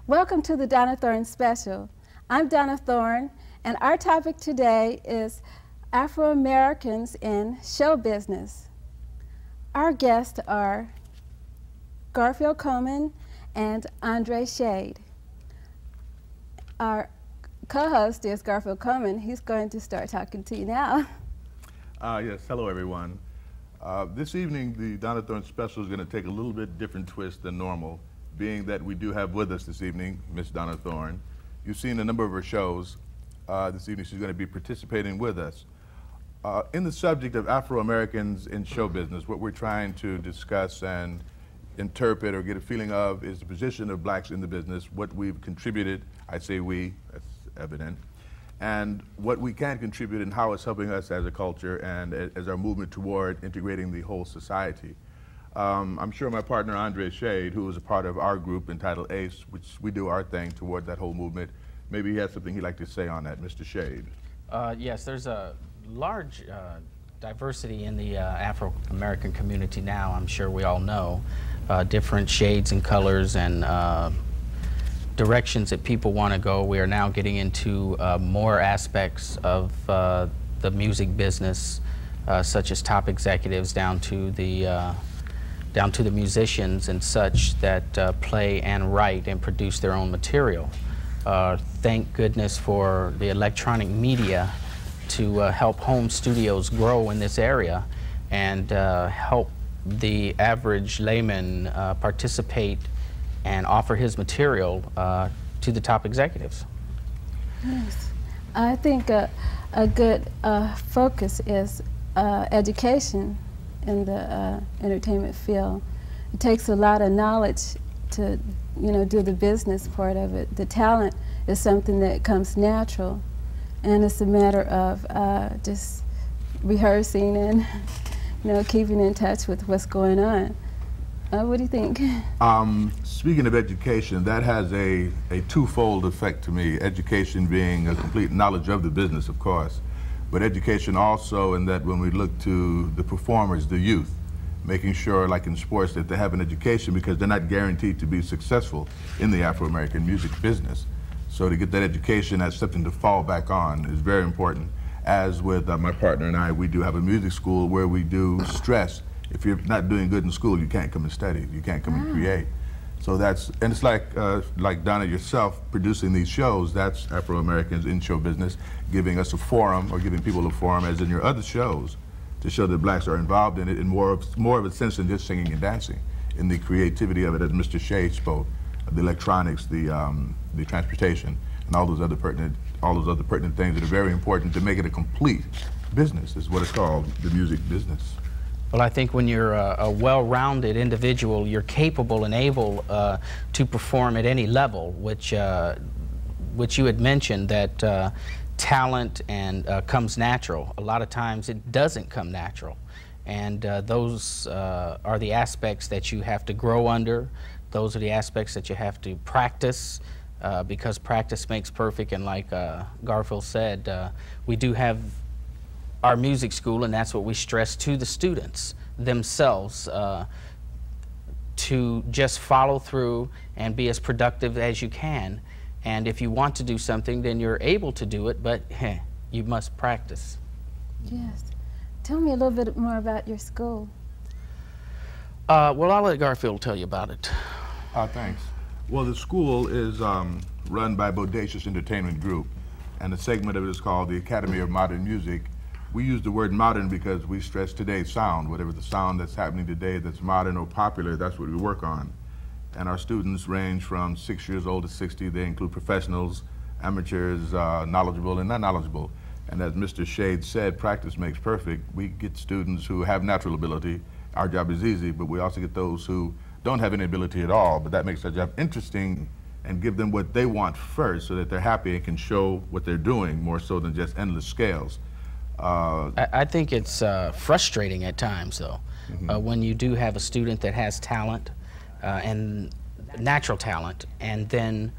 Welcome to the Donna Thorne Special. I'm Donna Thorne, and our topic today is Afro-Americans in show business. Our guests are Garfield Coleman and Andre Shade. Our co-host is Garfield Coleman. He's going to start talking to you now. Yes, hello everyone. This evening, the Donna Thorne Special is going to take a little bit different twist than normal, being that we do have with us this evening Miss Donna Thorne. You've seen a number of her shows. This evening she's going to be participating with us. In the subject of Afro-Americans in show business, what we're trying to discuss and interpret or get a feeling of is the position of blacks in the business, what we've contributed, I say we, that's evident, and what we can contribute and how it's helping us as a culture and as our movement toward integrating the whole society. I'm sure my partner Andre Shade, who is a part of our group entitled ACE, which we do our thing toward that whole movement, maybe he has something he'd like to say on that. Mr. Shade. Yes, there's a large diversity in the Afro-American community now, I'm sure we all know. Different shades and colors and directions that people want to go. We are now getting into more aspects of the music business, such as top executives down to the musicians and such that play and write and produce their own material. Thank goodness for the electronic media to help home studios grow in this area and help the average layman participate and offer his material to the top executives. Yes. I think a good focus is education in the entertainment field. It takes a lot of knowledge to, do the business part of it. The talent is something that comes natural, and it's a matter of just rehearsing and, keeping in touch with what's going on. What do you think? Speaking of education, that has a twofold effect to me. Education being a complete knowledge of the business, of course, but education also in that when we look to the performers, the youth, making sure, like in sports, that they have an education because they're not guaranteed to be successful in the Afro-American music business. So to get that education as something to fall back on is very important. As with my partner and I, we do have a music school where we do stress. If you're not doing good in school, you can't come and study. You can't come and create. So that's, and it's like Donna yourself producing these shows, that's Afro-Americans in show business, giving us a forum, or giving people a forum, as in your other shows, to show that blacks are involved in it in more of a sense than just singing and dancing, in the creativity of it, as Mr. Shade spoke, the electronics, the transportation, and all those other pertinent things that are very important to make it a complete business, is what it's called, the music business. Well, I think when you're a well-rounded individual, you're capable and able to perform at any level, which you had mentioned that talent and comes natural. A lot of times it doesn't come natural, and those are the aspects that you have to grow under. Those are the aspects that you have to practice, because practice makes perfect, and like Garfield said, we do have our music school, and that's what we stress to the students themselves, to just follow through and be as productive as you can. And if you want to do something, then you're able to do it, but you must practice. Yes. Tell me a little bit more about your school. Well, I'll let Garfield tell you about it. Thanks. Well, the school is run by Bodacious Entertainment Group, and the segment of it is called the Academy of Modern Music. We use the word modern because we stress today's sound. Whatever the sound that's happening today that's modern or popular, that's what we work on. And our students range from 6 years old to 60. They include professionals, amateurs, knowledgeable and not knowledgeable. And as Mr. Shade said, practice makes perfect. We get students who have natural ability. Our job is easy, but we also get those who don't have any ability at all, but that makes our job interesting, and give them what they want first so that they're happy and can show what they're doing more so than just endless scales. I think it's frustrating at times, though, when you do have a student that has talent and natural talent, and then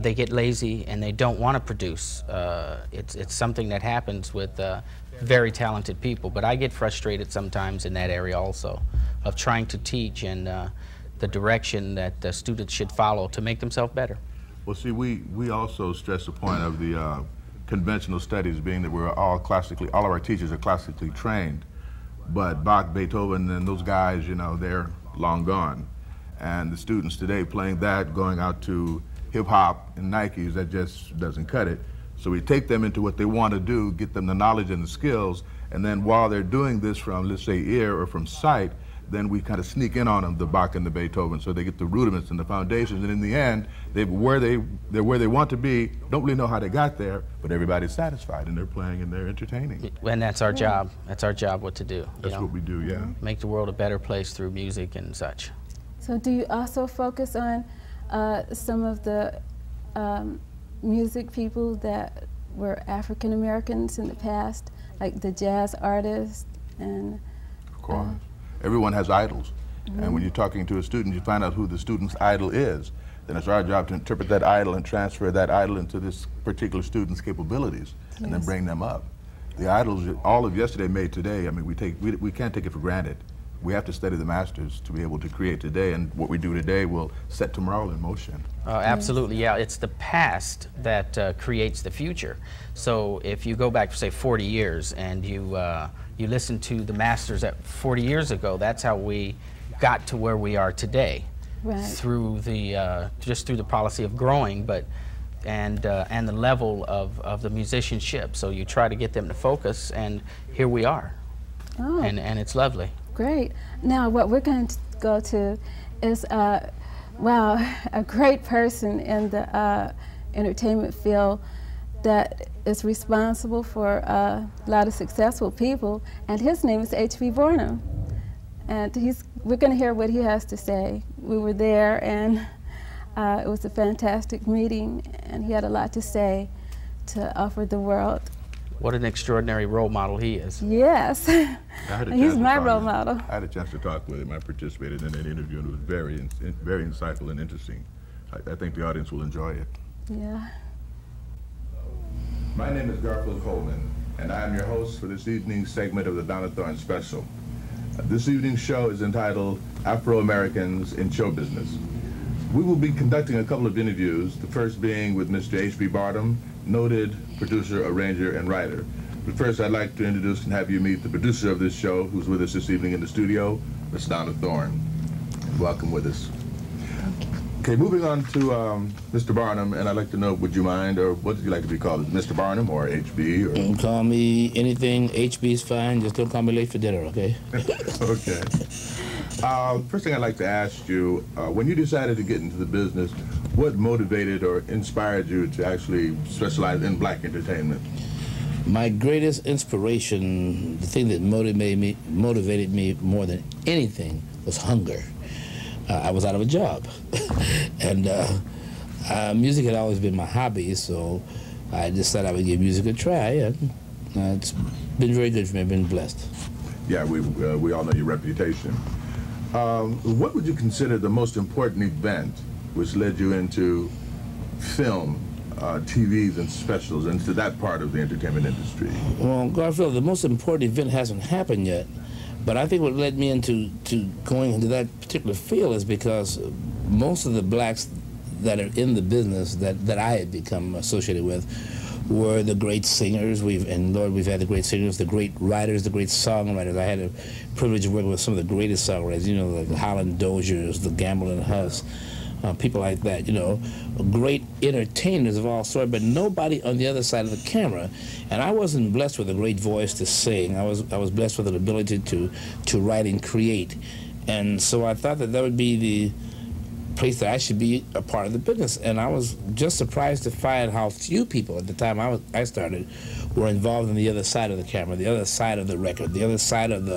they get lazy and they don't want to produce. It's something that happens with very talented people, but I get frustrated sometimes in that area also, of trying to teach and the direction that the students should follow to make themselves better. Well, see, we also stress the point of the conventional studies, being that we're all of our teachers are classically trained, but Bach, Beethoven, and those guys, you know, they're long gone. And the students today playing that, going out to hip hop and Nikes, that just doesn't cut it. So we take them into what they want to do, get them the knowledge and the skills, and then while they're doing this from, let's say, ear or from sight, then we kind of sneak in on them, the Bach and the Beethoven, so they get the rudiments and the foundations, and in the end, they're where they want to be, don't really know how they got there, but everybody's satisfied, and they're playing and they're entertaining. And that's our job. That's our job, what to do. That's what we do, yeah. Make the world a better place through music and such. So do you also focus on some of the music people that were African Americans in the past, like the jazz artists and... Of course. Everyone has idols, and when you're talking to a student, you find out who the student's idol is. Then it's our job to interpret that idol and transfer that idol into this particular student's capabilities, and then bring them up. The idols, all of yesterday made today. I mean, we can't take it for granted. We have to study the masters to be able to create today, and what we do today will set tomorrow in motion. Absolutely, yeah. It's the past that creates the future. So if you go back, say, 40 years, and you listen to the masters at 40 years ago, that's how we got to where we are today. Right. Through the just through the policy of growing, but and the level of the musicianship. So you try to get them to focus, and here we are. Oh. And it's lovely. Great. Now what we're going to go to is wow, a great person in the entertainment field that is responsible for a lot of successful people, and his name is H.B. Barnum. And we're going to hear what he has to say. We were there, and it was a fantastic meeting, and he had a lot to say to offer the world. What an extraordinary role model he is. Yes. He's my role model. I had a chance to talk with him. I participated in that interview, and it was very insightful and interesting. I think the audience will enjoy it. Yeah. My name is Garfield Coleman, and I am your host for this evening's segment of the Donna Thorne Special. This evening's show is entitled Afro-Americans in Show Business. We will be conducting a couple of interviews, the first being with Mr. H.B. Barnum, noted producer, arranger, and writer. But first, I'd like to introduce and have you meet the producer of this show, who's with us this evening in the studio, Ms. Donna Thorne. Welcome with us. Okay, moving on to Mr. Barnum, and I'd like to know, would you mind, or what would you like to be called, Mr. Barnum or HB? Or? Don't call me anything. HB's fine. Just don't call me late for dinner, okay? Okay. First thing I'd like to ask you, when you decided to get into the business, what motivated or inspired you to actually specialize in black entertainment? My greatest inspiration, the thing that motivated me more than anything, was hunger. I was out of a job, and music had always been my hobby, so I decided I would give music a try, and it's been very good for me. I've been blessed. Yeah, we all know your reputation. What would you consider the most important event which led you into film, TVs and specials, into that part of the entertainment industry? Well, Garfield, the most important event hasn't happened yet. But I think what led me into going into that particular field is because most of the blacks that are in the business that I had become associated with were the great singers. And Lord, we've had the great singers, the great writers, the great songwriters. I had a privilege of working with some of the greatest songwriters, you know, like the Holland Doziers, the Gamble and Huss, people like that, you know, great entertainers of all sorts, but nobody on the other side of the camera. And I wasn't blessed with a great voice to sing. I was blessed with an ability to write and create. And so I thought that would be the place that I should be a part of the business. And I was just surprised to find how few people at the time I started were involved in the other side of the camera, the other side of the record, the other side of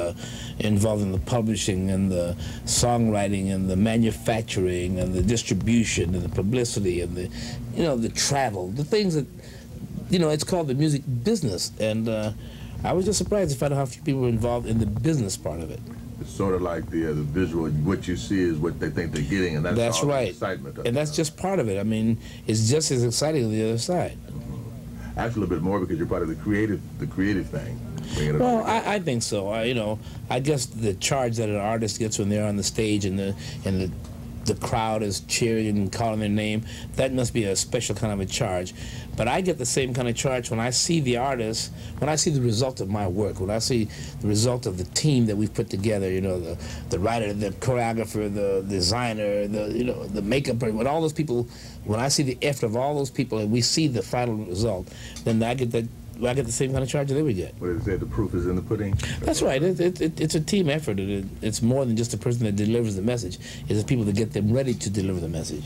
involved in the publishing and the songwriting and the manufacturing and the distribution and the publicity and the, you know, the travel, the things that, you know, it's called the music business. And I was just surprised to find out how few people were involved in the business part of it. It's sort of like the visual, what you see is what they think they're getting, and that's all right. The excitement of it. And that's just part of it. I mean, it's just as exciting on the other side. Actually, a little bit more because you're part of the creative thing. Well, I think so. You know, I guess the charge that an artist gets when they're on the stage and the the crowd is cheering and calling their name. That must be a special kind of a charge. But I get the same kind of charge when I see the artist, when I see the result of my work, when I see the result of the team that we've put together, you know, the writer, the choreographer, the designer, the makeup, when all those people, when I see the effort of all those people and we see the final result, then I get the same kind of charge that they would get. What did they say? The proof is in the pudding? That's right. It's a team effort. It's more than just the person that delivers the message. It's the people that get them ready to deliver the message.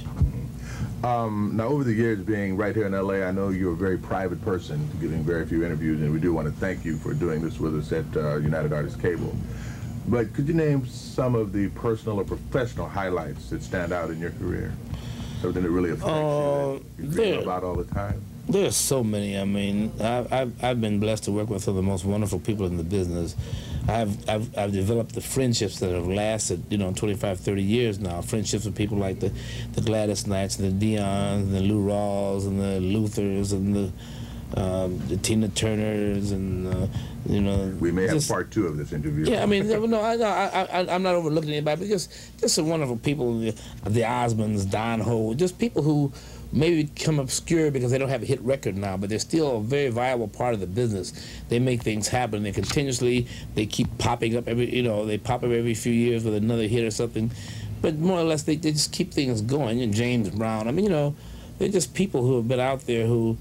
Now, over the years being right here in LA, I know you're a very private person, giving very few interviews, and we do want to thank you for doing this with us at United Artists Cable. But could you name some of the personal or professional highlights that stand out in your career? Something that really affects you, that you dream about all the time? There's so many. I mean, I've been blessed to work with some of the most wonderful people in the business. I've developed the friendships that have lasted, you know, 25, 30 years now. Friendships with people like the Gladys Knights and the Dions and the Lou Rawls and the Luthers and the Tina Turners and you know. We may have part 2 of this interview. Yeah, I mean, no, I'm not overlooking anybody, but just some wonderful people, the Osmonds, Don Ho, just people who maybe become obscure because they don't have a hit record now, but they're still a very viable part of the business. They make things happen. They continuously, they keep popping up they pop up every few years with another hit or something. But more or less, they just keep things going. And James Brown, I mean, you know, they're just people who have been out there who,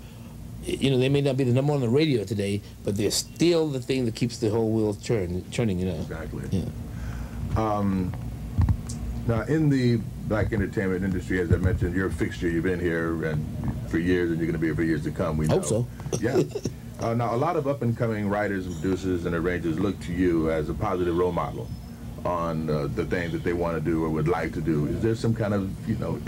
you know, they may not be the number one on the radio today, but they're still the thing that keeps the whole wheel churning, you know. Exactly. Yeah. Now, in the black entertainment industry, as I mentioned, you're a fixture. You've been here and for years, and you're going to be here for years to come. We know. Hope so. Yeah. Now, a lot of up-and-coming writers, and producers, and arrangers look to you as a positive role model on the things that they want to do or would like to do. Is there some kind of, you know,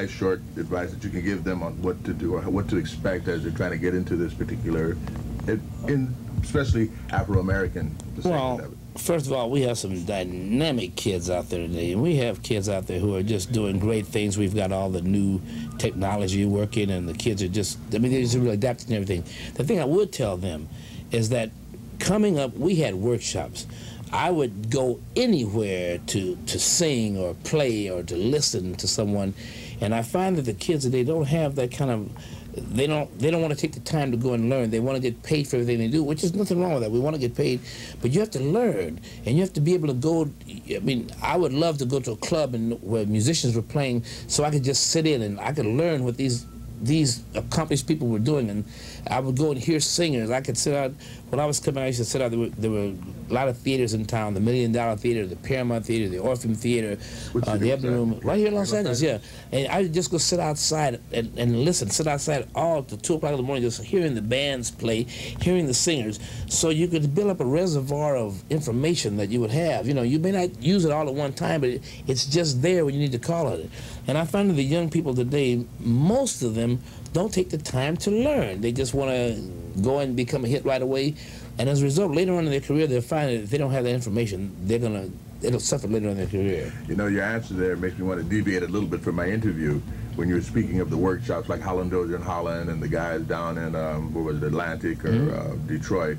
short advice that you can give them on what to do or what to expect as they're trying to get into this particular, especially Afro-American segment of it? First of all, we have some dynamic kids out there today, and we have kids out there who are just doing great things. We've got all the new technology working, and the kids are just, I mean, they're just really adapting to everything. The thing I would tell them is that coming up, we had workshops. I would go anywhere to sing or play or to listen to someone, and I find that the kids today don't have that kind of, they don't want to take the time to go and learn. They want to get paid for everything they do, which is nothing wrong with that. We want to get paid, but you have to learn, and you have to be able to go. I mean, I would love to go to a club where musicians were playing, so I could just sit in and I could learn what these accomplished people were doing, and I would go and hear singers. I could sit out, when I was coming out, I used to sit out, there were a lot of theaters in town, the $1 Million Theater, the Paramount Theater, the Orpheum Theater, the Ebony Room, right here in Los Angeles, yeah. And I would just go sit outside and listen, sit outside all till 2 o'clock in the morning, just hearing the bands play, hearing the singers, so you could build up a reservoir of information that you would have. You know, you may not use it all at one time, but it's just there when you need to call on it. And I find that the young people today, most of them don't take the time to learn. They just want to go and become a hit right away. And as a result, later on in their career, they'll find that if they don't have that information, it'll suffer later on in their career. You know, your answer there makes me want to deviate a little bit from my interview. When you were speaking of the workshops like Holland Dozier in Holland and the guys down in, what was it, Atlantic or Detroit,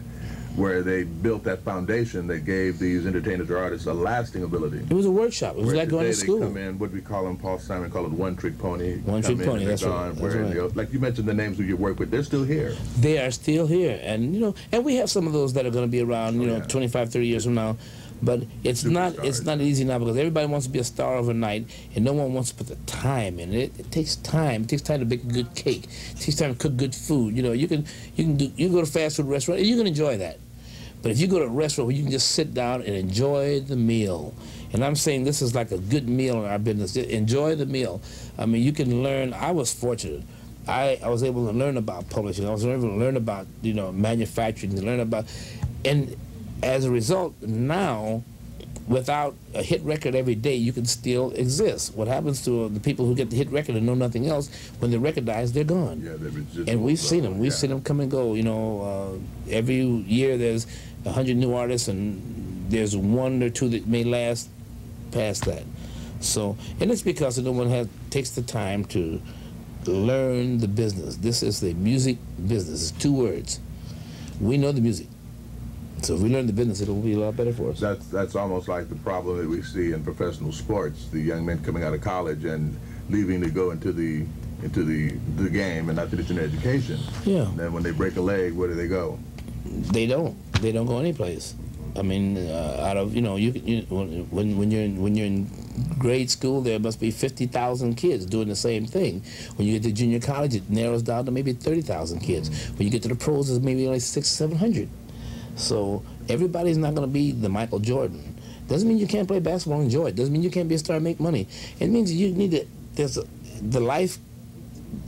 where they built that foundation that gave these entertainers or artists a lasting ability. It was a workshop. It was like going to school. They come in, what we call them, Paul Simon called it one-trick pony. One-trick pony, that's right. That's right. Like you mentioned the names who you work with, they're still here. They are still here. And, you know, and we have some of those that are going to be around, you know, 25, 30 years from now. But it's not easy now because everybody wants to be a star overnight, and no one wants to put the time in it. It takes time. It takes time to bake a good cake. It takes time to cook good food. You know, you can go to fast food restaurant and you can enjoy that. But if you go to a restaurant where you can just sit down and enjoy the meal, and I'm saying this is like a good meal in our business. Enjoy the meal. I mean, you can learn. I was fortunate. I was able to learn about publishing. I was able to learn about, you know, manufacturing, to learn about, and as a result, now, without a hit record every day, you can still exist. What happens to the people who get the hit record and know nothing else, when the record dies, they're gone. Yeah, and we've seen them. We've seen them come and go. You know, every year there's 100 new artists, and there's 1 or 2 that may last past that. So, and it's because no one takes the time to learn the business. This is the music business. It's 2 words. We know the music. So if we learn the business, it'll be a lot better for us. That's almost like the problem that we see in professional sports. The young men coming out of college and leaving to go into the game and not finish an education. Yeah. And then when they break a leg, where do they go? They don't go any place. I mean, out of, you know, when you're in grade school, there must be 50,000 kids doing the same thing. When you get to junior college, it narrows down to maybe 30,000 kids. When you get to the pros, there's maybe only 600 or 700. So everybody's not going to be the Michael Jordan. Doesn't mean you can't play basketball and enjoy it. Doesn't mean you can't be a star and make money. It means you need to, the life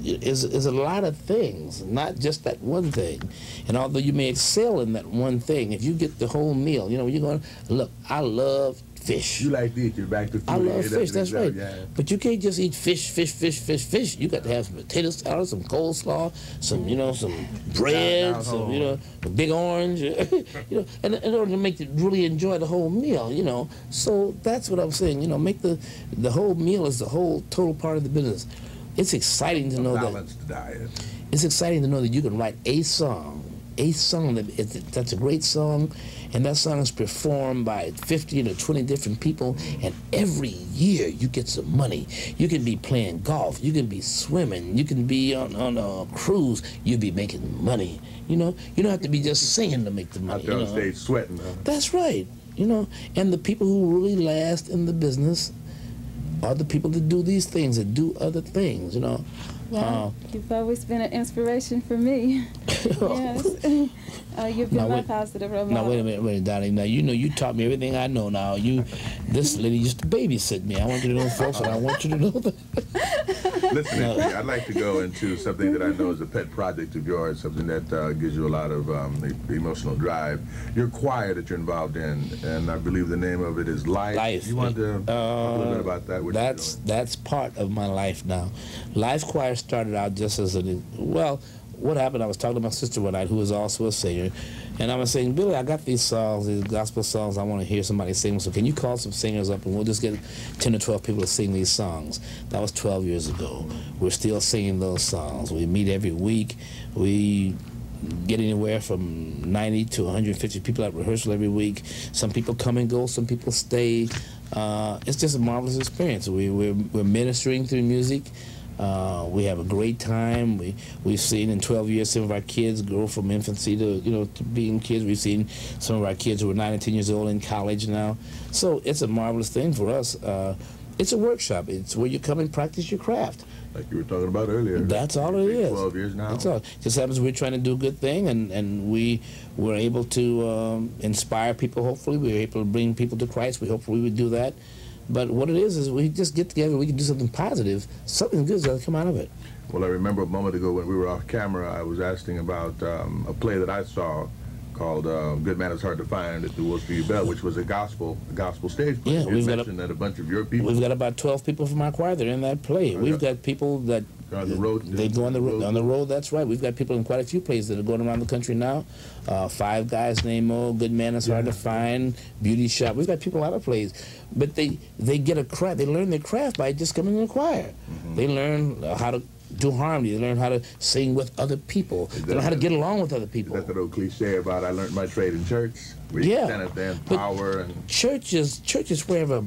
is a lot of things, not just that one thing. And although you may excel in that one thing, if you get the whole meal, you know, you're going, look, I love fish. You like to eat, you're back to food. I love fish, that's right. Yeah. But you can't just eat fish. You got to have some potato salad, some coleslaw, some, you know, some bread, some, you know, a big orange, you know, and in order to make you really enjoy the whole meal, you know. So that's what I'm saying, you know, make the whole meal is the whole total part of the business. It's exciting to know balanced diet. It's exciting to know that you can write a song that's a great song, and that song is performed by 15 or 20 different people, and every year you get some money. You can be playing golf, you can be swimming, you can be on a cruise, you'll be making money. You know, you don't have to be just singing to make the money. Out there on stage sweating. Huh? That's right. You know, and the people who really last in the business are the people that do these things, that do other things, you know. Well, you've always been an inspiration for me. Yes. You've been my positive role model. Now, wait a minute, darling. Now, you know, you taught me everything I know now. This lady used to babysit me. I want you to know first, and I want you to know that. Listen, I'd like to go into something that I know is a pet project of yours, something that gives you a lot of emotional drive. Your choir that you're involved in, and I believe the name of it is Life. Life. You want to talk a little bit about that? That's part of my life now. Life Choir started out just as well, what happened, I was talking to my sister one night, who was also a singer, and I was saying, Billy, I got these songs, these gospel songs, I want to hear somebody sing, so can you call some singers up and we'll just get 10 or 12 people to sing these songs. That was 12 years ago. We're still singing those songs. We meet every week. We get anywhere from 90 to 150 people at rehearsal every week. Some people come and go, some people stay. It's just a marvelous experience. We're ministering through music. We have a great time. We've seen in 12 years some of our kids grow from infancy to, you know, to being kids. We've seen some of our kids who are 9 and 10 years old in college now. So it's a marvelous thing for us. It's a workshop. It's where you come and practice your craft. Like you were talking about earlier. That's all it is. 12 years now. That's all. It just happens we're trying to do a good thing, and we were able to inspire people, hopefully. We were able to bring people to Christ. We hopefully we would do that. But what it is we just get together, we can do something positive, something good's got to come out of it. Well, I remember a moment ago when we were off camera, I was asking about a play that I saw called Good Man Is Hard to Find at the Wolfsview Bell, which was a gospel stage play. Yeah, you mentioned that a bunch of your people. We've got about 12 people from our choir that are in that play. We've got people that on the road. They go on the road. On the road, that's right. We've got people in quite a few places that are going around the country now. Five Guys named Mo, Good Man Is Hard to Find, Beauty Shop. We've got people in a lot of places. But they get a craft. They learn their craft by just coming in the choir. Mm-hmm. They learn how to do harmony. They learn how to sing with other people. They learn how to get along with other people. Is that the old cliche about I learned my trade in church? Where you stand up there and power and church is wherever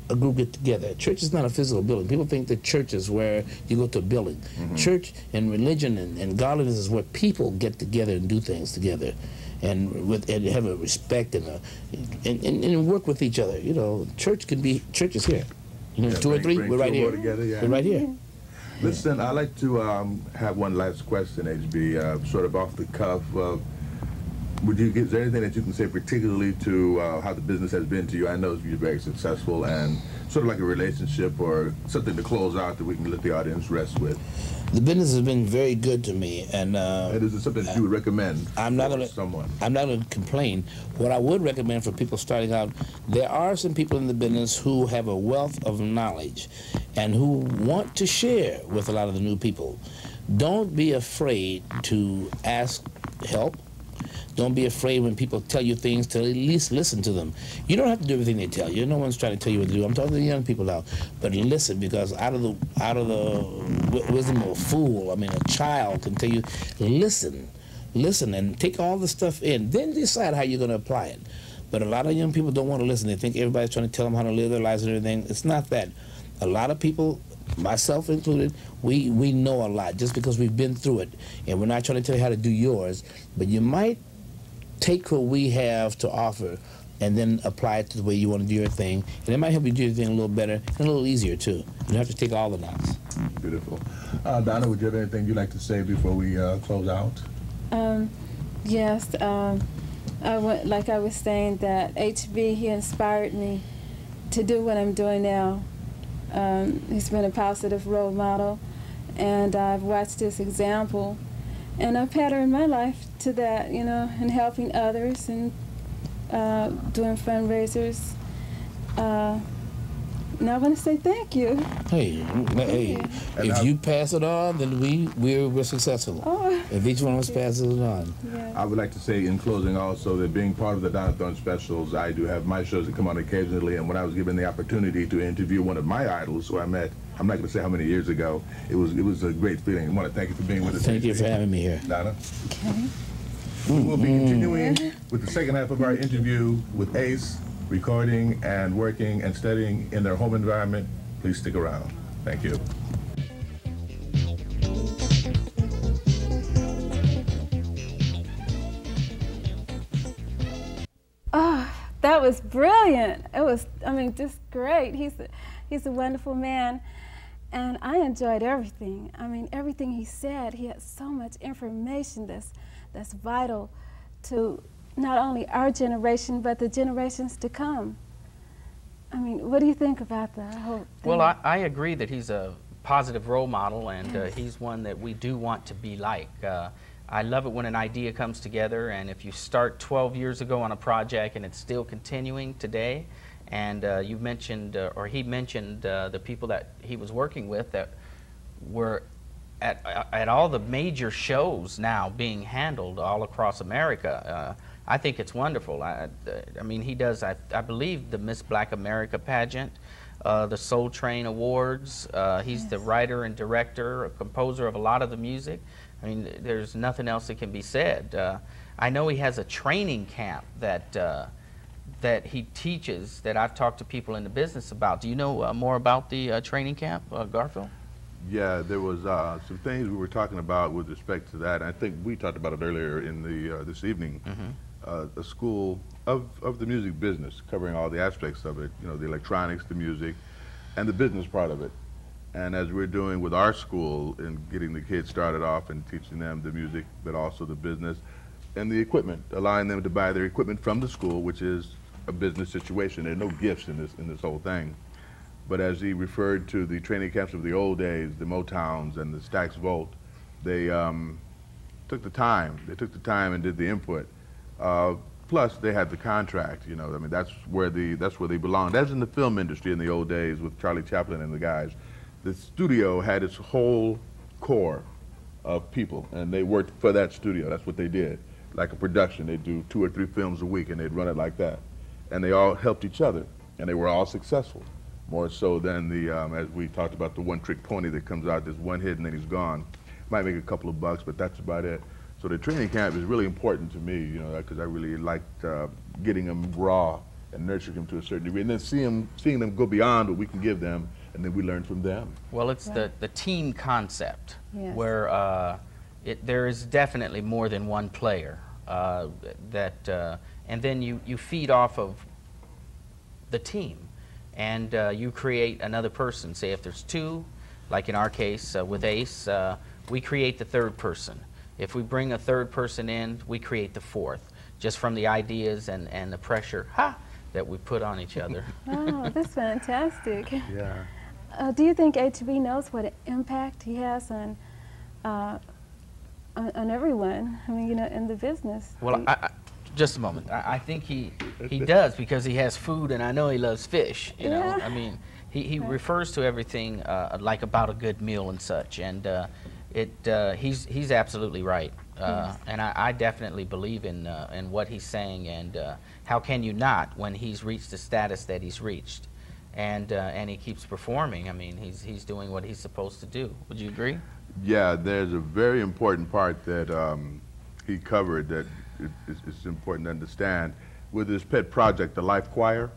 a group get together. Church is not a physical building. People think that church is where you go to a building. Mm-hmm. Church and religion and godliness is where people get together and do things together, and have a respect and work with each other. You know, church is here. You know, two or three, we're right here. Together, yeah. We're right here. Listen, I'd like to have one last question, HB, sort of off the cuff. Is there anything that you can say particularly to how the business has been to you? I know you're very successful, and sort of like a relationship or something to close out that we can let the audience rest with. The business has been very good to me, and is it something that you would recommend someone? I'm not going to complain. What I would recommend for people starting out, there are some people in the business who have a wealth of knowledge and who want to share with a lot of the new people. Don't be afraid to ask help. Don't be afraid when people tell you things to at least listen to them. You don't have to do everything they tell you. No one's trying to tell you what to do. I'm talking to the young people now. But listen, because out of the wisdom of a fool, I mean, a child can tell you, listen. listen and take all the stuff in, then decide how you're going to apply it. But a lot of young people don't want to listen. They think everybody's trying to tell them how to live their lives and everything. It's not that. A lot of people, myself included, we know a lot just because we've been through it. And we're not trying to tell you how to do yours, but you might take what we have to offer and then apply it to the way you want to do your thing. And it might help you do your thing a little better and a little easier, too. You don't have to take all the knots. Beautiful. Donna, would you have anything you'd like to say before we close out? Yes. Like I was saying, that HB, he inspired me to do what I'm doing now. He's been a positive role model, and I've watched his example, and I've patterned my life to that, you know, and helping others and doing fundraisers. And I want to say thank you. Hey, if you pass it on, then we're successful. Oh. If each one of us passes it on. Yeah. I would like to say in closing also that being part of the Donna Thorne specials, I do have my shows that come on occasionally, and when I was given the opportunity to interview one of my idols who I met, I'm not going to say how many years ago, it was a great feeling. I want to thank you for being with us. Thank you for having me here. Donna. Okay. We will be continuing with the second half of our interview with Ace, recording and working and studying in their home environment. Please stick around. Thank you. Oh, that was brilliant. It was, I mean, just great. He's a wonderful man, and I enjoyed everything. I mean, everything he said. He had so much information that's vital to not only our generation, but the generations to come. I mean, what do you think about that whole thing? Well, I agree that he's a positive role model, and he's one that we do want to be like. I love it when an idea comes together, and if you start 12 years ago on a project and it's still continuing today, and you mentioned, or he mentioned the people that he was working with that were at all the major shows now being handled all across America. I think it's wonderful. I mean, he does, I believe, the Miss Black America pageant, the Soul Train Awards. He's the writer and director, composer of a lot of the music. I mean, there's nothing else that can be said. I know he has a training camp that he teaches that I've talked to people in the business about. Do you know more about the training camp, Garfield? Yeah, there was some things we were talking about with respect to that. I think we talked about it earlier in the this evening. A school of the music business, covering all the aspects of it, you know, the electronics, the music, and the business part of it. And as we're doing with our school in getting the kids started off and teaching them the music, but also the business and the equipment, allowing them to buy their equipment from the school, which is a business situation. There are no gifts in this whole thing. But as he referred to the training camps of the old days, the Motowns and the Stax Volt, they took the time. They took the time and did the input. Plus, they had the contract. You know, I mean, that's where they belonged. As in the film industry in the old days with Charlie Chaplin and the guys, the studio had its whole core of people, and they worked for that studio. That's what they did. Like a production, they'd do 2 or 3 films a week, and they'd run it like that. And they all helped each other, and they were all successful. More so than the, as we talked about, the one-trick pony that comes out, there's one hit and then he's gone. Might make a couple of bucks, but that's about it. So the training camp is really important to me, you know, because I really liked getting them raw and nurturing them to a certain degree, and then seeing them go beyond what we can give them, and then we learn from them. Well, it's the team concept, yes, where there is definitely more than one player, and then you feed off of the team. And you create another person. Say if there's 2, like in our case with Ace, we create the 3rd person. If we bring a 3rd person in, we create the 4th, just from the ideas and the pressure that we put on each other. Oh, that's fantastic. Yeah. Do you think HB knows what impact he has on everyone? I mean, you know, in the business. Well, just a moment. I think he does, because he has food, and I know he loves fish. You know, I mean, he refers to everything like about a good meal and such, and he's absolutely right. And I definitely believe in what he's saying, and how can you not when he's reached the status that he's reached, and he keeps performing. I mean, he's doing what he's supposed to do. Would you agree? Yeah, there's a very important part that he covered that it's important to understand. With his pet project, the Life Choir,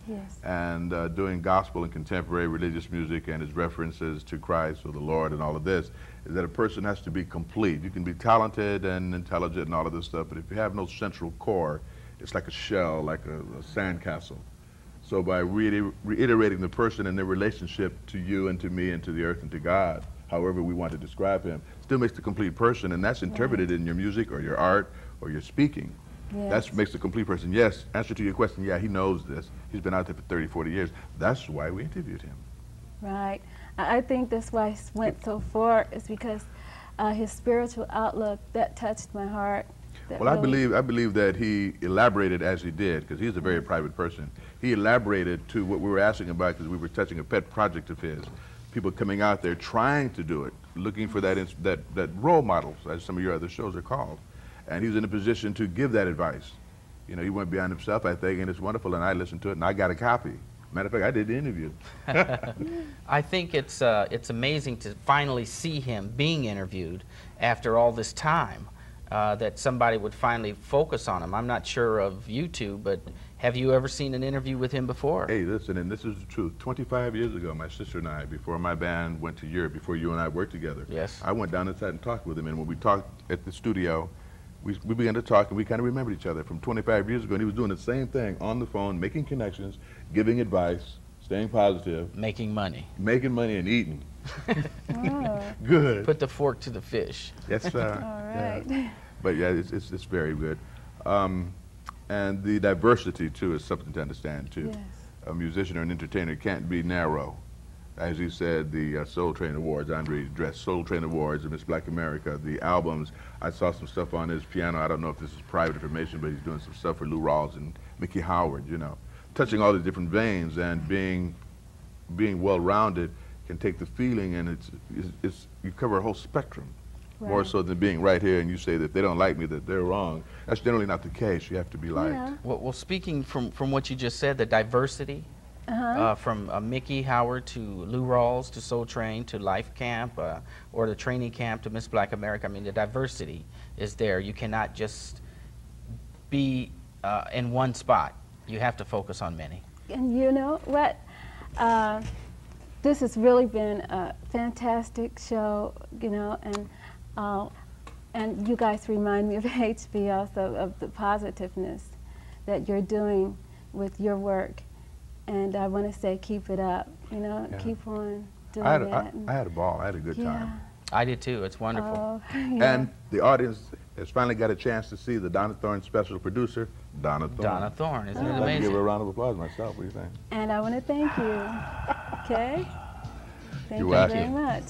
Yes. and doing gospel and contemporary religious music and his references to Christ or the Lord and all of this, is that a person has to be complete. You can be talented and intelligent and all of this stuff, but if you have no central core, it's like a shell, like a sandcastle. So by reiterating the person and their relationship to you and to me and to the earth and to God, however we want to describe him, still makes the complete person, and that's interpreted in your music or your art or your speaking. Yes. That makes a complete person. Yes, answer to your question, yeah, he knows this. He's been out there for 30, 40 years. That's why we interviewed him. Right. I think that's why he went so far, is because his spiritual outlook, that touched my heart. Well, I believe that he elaborated as he did, because he's a very private person. He elaborated to what we were asking about, because we were touching a pet project of his. People coming out there trying to do it, looking for that role models, as some of your other shows are called. And he was in a position to give that advice. You know, he went beyond himself, I think, and it's wonderful, and I listened to it, and I got a copy. Matter of fact, I did the interview. I think it's amazing to finally see him being interviewed after all this time, that somebody would finally focus on him. I'm not sure of you two, but have you ever seen an interview with him before? Hey, listen, and this is the truth. 25 years ago, my sister and I, before my band went to Europe, before you and I worked together, yes, I went down inside and talked with him, and when we talked at the studio, we began to talk, and we kind of remembered each other from 25 years ago, and he was doing the same thing on the phone, making connections, giving advice, staying positive. Making money. Making money and eating. Oh. Good. Put the fork to the fish. Yes, sir. All right. Yeah. But yeah, it's very good. And the diversity, too, is something to understand, too. Yes. A musician or an entertainer can't be narrow. As you said, the Soul Train Awards, Andre dressed Soul Train Awards, and Miss Black America, the albums. I saw some stuff on his piano. I don't know if this is private information, but he's doing some stuff for Lou Rawls and Mickey Howard, you know. Touching all the different veins and being well-rounded can take the feeling, and it's you cover a whole spectrum. Right. More so than being right here and you say that if they don't like me, that they're wrong. That's generally not the case. You have to be liked. Yeah. Well, speaking from what you just said, the diversity, from Mickey Howard to Lou Rawls to Soul Train to Life Camp or the training camp to Miss Black America, I mean, the diversity is there. You cannot just be in one spot. You have to focus on many. And you know what? This has really been a fantastic show, you know, and you guys remind me of HB also, of the positiveness that you're doing with your work. And I want to say keep it up, you know, keep on doing that. I had a ball. I had a good time. I did too. It's wonderful. Oh, yeah. And the audience has finally got a chance to see the Donna Thorne special producer, Donna Thorne. Donna Thorne, isn't it I'd like to amazing? give her a round of applause myself. What do you think? And I want to thank you. Okay? Thank You're you welcome. very much.